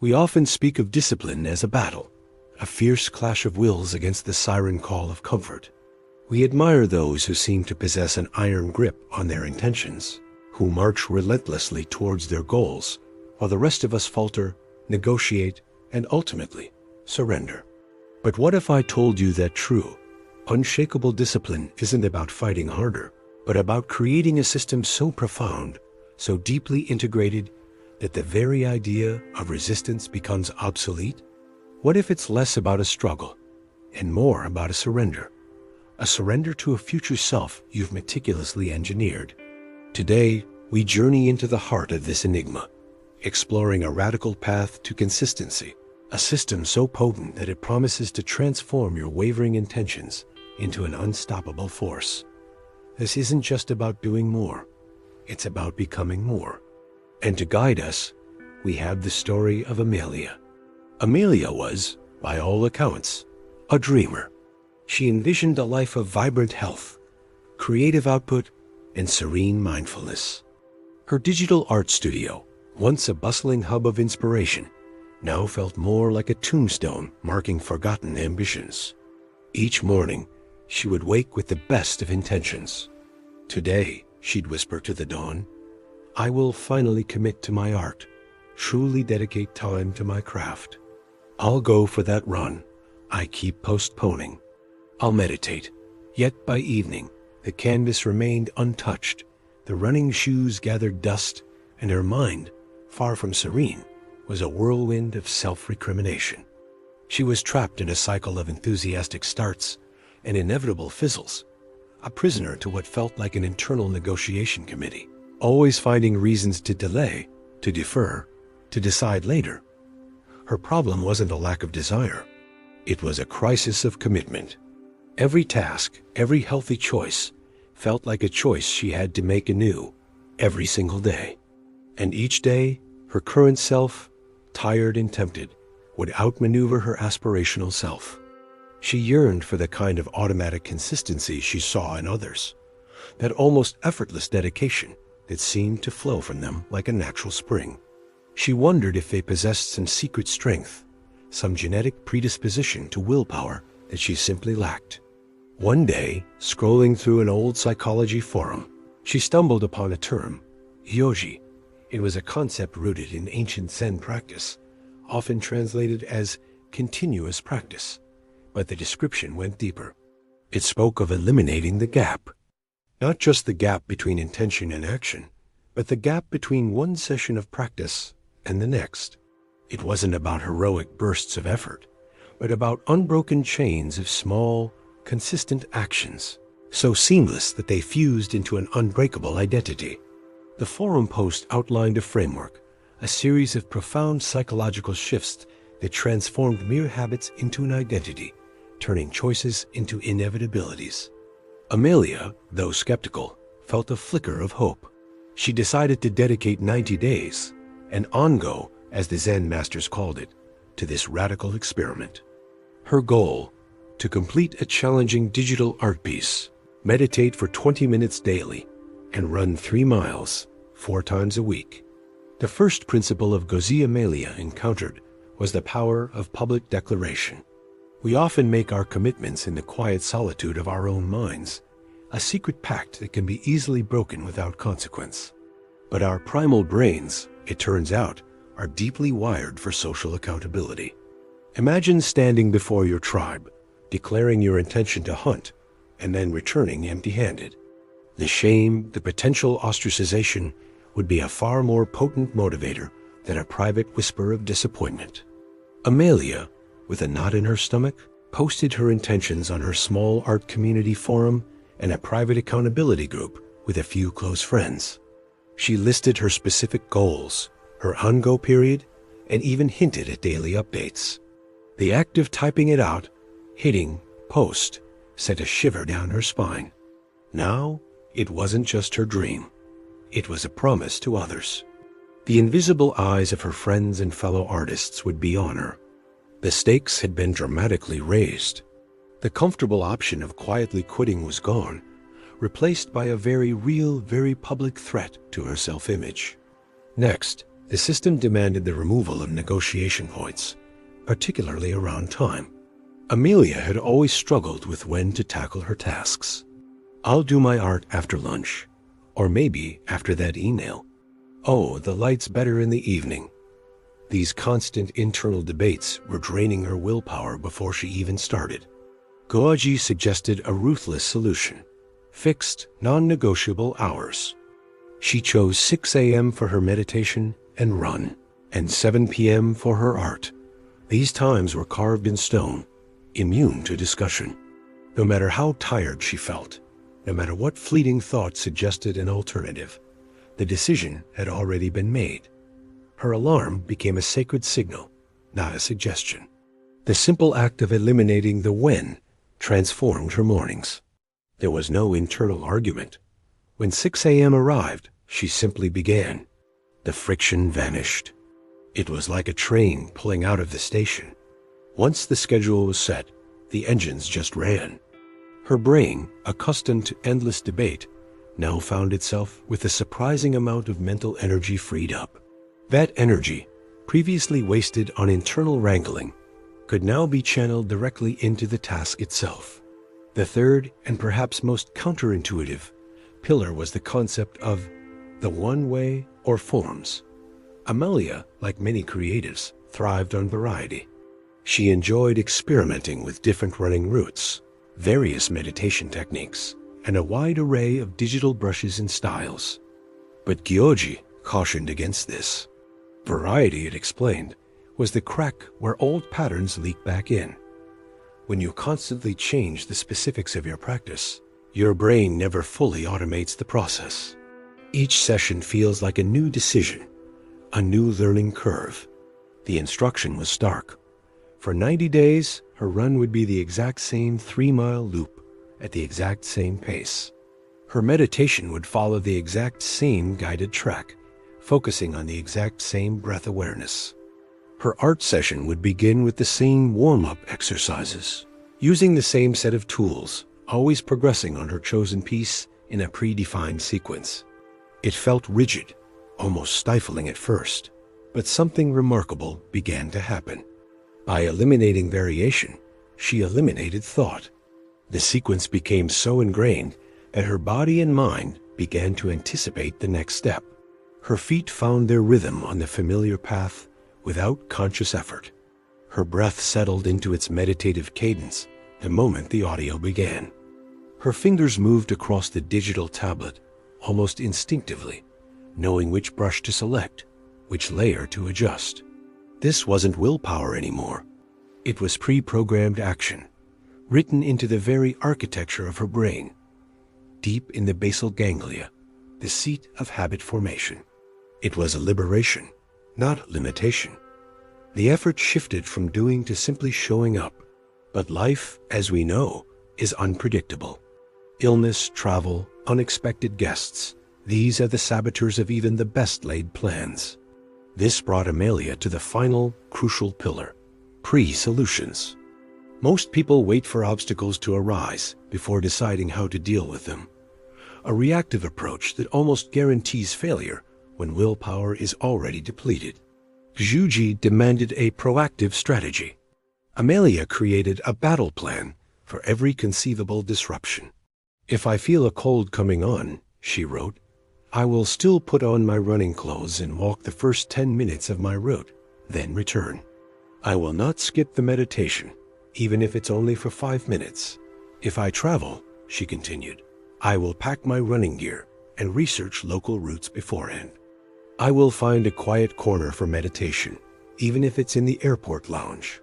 We often speak of discipline as a battle, a fierce clash of wills against the siren call of comfort. We admire those who seem to possess an iron grip on their intentions, who march relentlessly towards their goals, while the rest of us falter, negotiate, and ultimately surrender. But what if I told you that true, unshakable discipline isn't about fighting harder, but about creating a system so profound, so deeply integrated, that the very idea of resistance becomes obsolete? What if it's less about a struggle and more about a surrender to a future self you've meticulously engineered? Today, we journey into the heart of this enigma, exploring a radical path to consistency, a system so potent that it promises to transform your wavering intentions into an unstoppable force. This isn't just about doing more, it's about becoming more. And to guide us, we have the story of Amelia. Amelia was, by all accounts, a dreamer. She envisioned a life of vibrant health, creative output, and serene mindfulness. Her digital art studio, once a bustling hub of inspiration, now felt more like a tombstone marking forgotten ambitions. Each morning, she would wake with the best of intentions. Today, she'd whisper to the dawn, I will finally commit to my art, truly dedicate time to my craft. I'll go for that run I keep postponing. I'll meditate. Yet by evening, the canvas remained untouched, the running shoes gathered dust, and her mind, far from serene, was a whirlwind of self-recrimination. She was trapped in a cycle of enthusiastic starts and inevitable fizzles, a prisoner to what felt like an internal negotiation committee, always finding reasons to delay, to defer, to decide later. Her problem wasn't a lack of desire. It was a crisis of commitment. Every task, every healthy choice, felt like a choice she had to make anew, every single day. And each day, her current self, tired and tempted, would outmaneuver her aspirational self. She yearned for the kind of automatic consistency she saw in others, that almost effortless dedication that seemed to flow from them like a natural spring. She wondered if they possessed some secret strength, some genetic predisposition to willpower that she simply lacked. One day, scrolling through an old psychology forum, she stumbled upon a term, Gyoji. It was a concept rooted in ancient Zen practice, often translated as continuous practice, but the description went deeper. It spoke of eliminating the gap. Not just the gap between intention and action, but the gap between one session of practice and the next. It wasn't about heroic bursts of effort, but about unbroken chains of small, consistent actions, so seamless that they fused into an unbreakable identity. The forum post outlined a framework, a series of profound psychological shifts that transformed mere habits into an identity, turning choices into inevitabilities. Amelia, though skeptical, felt a flicker of hope. She decided to dedicate 90 days, an ongo, as the Zen masters called it, to this radical experiment. Her goal, to complete a challenging digital art piece, meditate for 20 minutes daily, and run 3 miles 4 times a week. The first principle of Gyoji Amelia encountered was the power of public declaration. We often make our commitments in the quiet solitude of our own minds, a secret pact that can be easily broken without consequence. But our primal brains, it turns out, are deeply wired for social accountability. Imagine standing before your tribe, declaring your intention to hunt, and then returning empty-handed. The shame, the potential ostracization, would be a far more potent motivator than a private whisper of disappointment. Amelia, with a knot in her stomach, posted her intentions on her small art community forum and a private accountability group with a few close friends. She listed her specific goals, her on-go period, and even hinted at daily updates. The act of typing it out, hitting post, sent a shiver down her spine. Now, it wasn't just her dream. It was a promise to others. The invisible eyes of her friends and fellow artists would be on her. The stakes had been dramatically raised. The comfortable option of quietly quitting was gone, replaced by a very real, very public threat to her self-image. Next, The system demanded the removal of negotiation points, particularly around time. Amelia had always struggled with when to tackle her tasks. I'll do my art after lunch, or maybe after that email. Oh, the light's better in the evening. These constant internal debates were draining her willpower before she even started. Gyoji suggested a ruthless solution: fixed, non-negotiable hours. She chose 6 a.m. for her meditation and run, and 7 p.m. for her art. These times were carved in stone, immune to discussion. No matter how tired she felt, no matter what fleeting thought suggested an alternative, the decision had already been made. Her alarm became a sacred signal, not a suggestion. The simple act of eliminating the when transformed her mornings. There was no internal argument. When 6 a.m. arrived, she simply began. The friction vanished. It was like a train pulling out of the station. Once the schedule was set, the engines just ran. Her brain, accustomed to endless debate, now found itself with a surprising amount of mental energy freed up. That energy, previously wasted on internal wrangling, could now be channeled directly into the task itself. The third, and perhaps most counterintuitive, pillar was the concept of the one way or forms. Amelia, like many creatives, thrived on variety. She enjoyed experimenting with different running routes, various meditation techniques, and a wide array of digital brushes and styles. But Gyoji cautioned against this. Variety, it explained, was the crack where old patterns leak back in. When you constantly change the specifics of your practice, your brain never fully automates the process. Each session feels like a new decision, a new learning curve. The instruction was stark. For 90 days, her run would be the exact same 3-mile loop at the exact same pace. Her meditation would follow the exact same guided track, focusing on the exact same breath awareness. Her art session would begin with the same warm-up exercises, using the same set of tools, always progressing on her chosen piece in a predefined sequence. It felt rigid, almost stifling at first, but something remarkable began to happen. By eliminating variation, she eliminated thought. The sequence became so ingrained that her body and mind began to anticipate the next step. Her feet found their rhythm on the familiar path without conscious effort. Her breath settled into its meditative cadence the moment the audio began. Her fingers moved across the digital tablet almost instinctively, knowing which brush to select, which layer to adjust. This wasn't willpower anymore. It was pre-programmed action, written into the very architecture of her brain, deep in the basal ganglia, the seat of habit formation. It was a liberation, not limitation. The effort shifted from doing to simply showing up. But life, as we know, is unpredictable. Illness, travel, unexpected guests, these are the saboteurs of even the best laid plans. This brought Amelia to the final, crucial pillar: pre-solutions. Most people wait for obstacles to arise before deciding how to deal with them. A reactive approach that almost guarantees failure when willpower is already depleted. Gyoji demanded a proactive strategy. Amelia created a battle plan for every conceivable disruption. "If I feel a cold coming on," she wrote, "I will still put on my running clothes and walk the first 10 minutes of my route, then return. I will not skip the meditation, even if it's only for 5 minutes. If I travel," she continued, "I will pack my running gear and research local routes beforehand. I will find a quiet corner for meditation, even if it's in the airport lounge.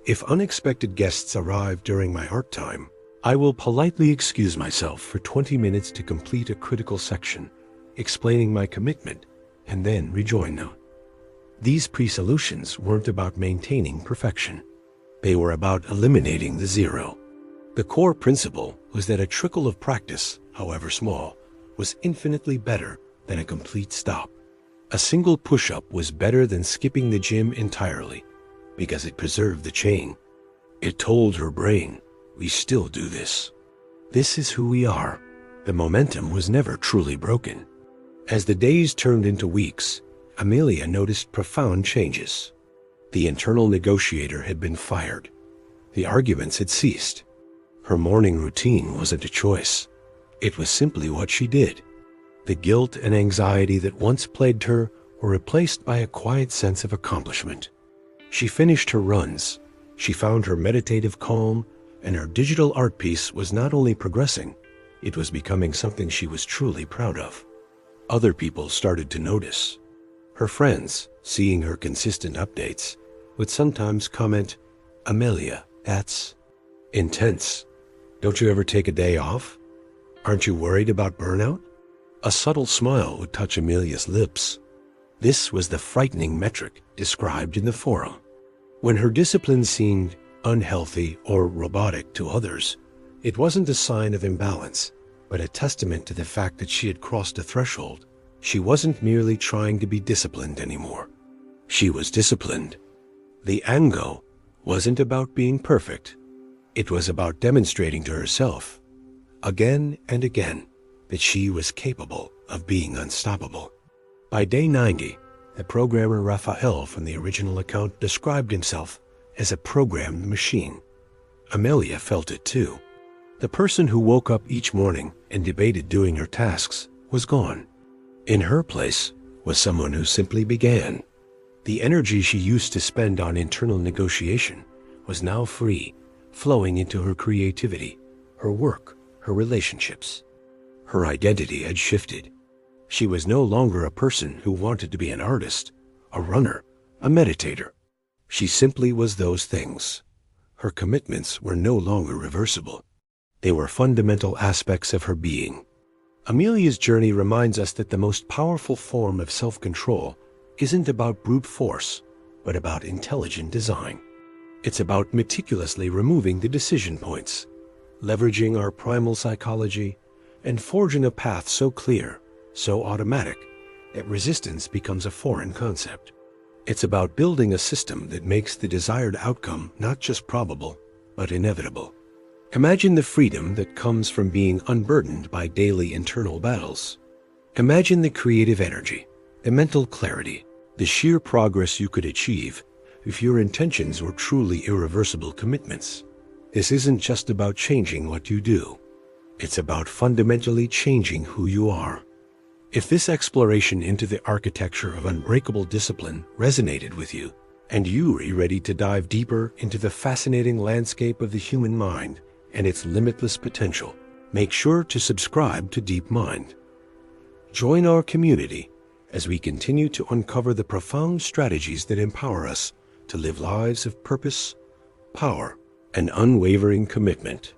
If unexpected guests arrive during my art time, I will politely excuse myself for 20 minutes to complete a critical section, explaining my commitment, and then rejoin them." These pre-solutions weren't about maintaining perfection. They were about eliminating the zero. The core principle was that a trickle of practice, however small, was infinitely better than a complete stop. A single push-up was better than skipping the gym entirely, because it preserved the chain. It told her brain, we still do this. This is who we are. The momentum was never truly broken. As the days turned into weeks, Amelia noticed profound changes. The internal negotiator had been fired. The arguments had ceased. Her morning routine wasn't a choice. It was simply what she did. The guilt and anxiety that once plagued her were replaced by a quiet sense of accomplishment. She finished her runs. She found her meditative calm, and her digital art piece was not only progressing, it was becoming something she was truly proud of. Other people started to notice. Her friends, seeing her consistent updates, would sometimes comment, "Amelia, that's intense. Don't you ever take a day off? Aren't you worried about burnout?" A subtle smile would touch Amelia's lips. This was the frightening metric described in the forum. When her discipline seemed unhealthy or robotic to others, it wasn't a sign of imbalance, but a testament to the fact that she had crossed a threshold. She wasn't merely trying to be disciplined anymore. She was disciplined. The ango wasn't about being perfect. It was about demonstrating to herself, again and again, that she was capable of being unstoppable. By day 90, the programmer Raphael from the original account described himself as a programmed machine. Amelia felt it too. The person who woke up each morning and debated doing her tasks was gone. In her place was someone who simply began. The energy she used to spend on internal negotiation was now free, flowing into her creativity, her work, her relationships. Her identity had shifted. She was no longer a person who wanted to be an artist, a runner, a meditator. She simply was those things. Her commitments were no longer reversible. They were fundamental aspects of her being. Amelia's journey reminds us that the most powerful form of self-control isn't about brute force, but about intelligent design. It's about meticulously removing the decision points, leveraging our primal psychology, and forging a path so clear, so automatic, that resistance becomes a foreign concept. It's about building a system that makes the desired outcome not just probable, but inevitable. Imagine the freedom that comes from being unburdened by daily internal battles. Imagine the creative energy, the mental clarity, the sheer progress you could achieve if your intentions were truly irreversible commitments. This isn't just about changing what you do. It's about fundamentally changing who you are. If this exploration into the architecture of unbreakable discipline resonated with you, and you are ready to dive deeper into the fascinating landscape of the human mind and its limitless potential, make sure to subscribe to Deep Mind. Join our community as we continue to uncover the profound strategies that empower us to live lives of purpose, power, and unwavering commitment.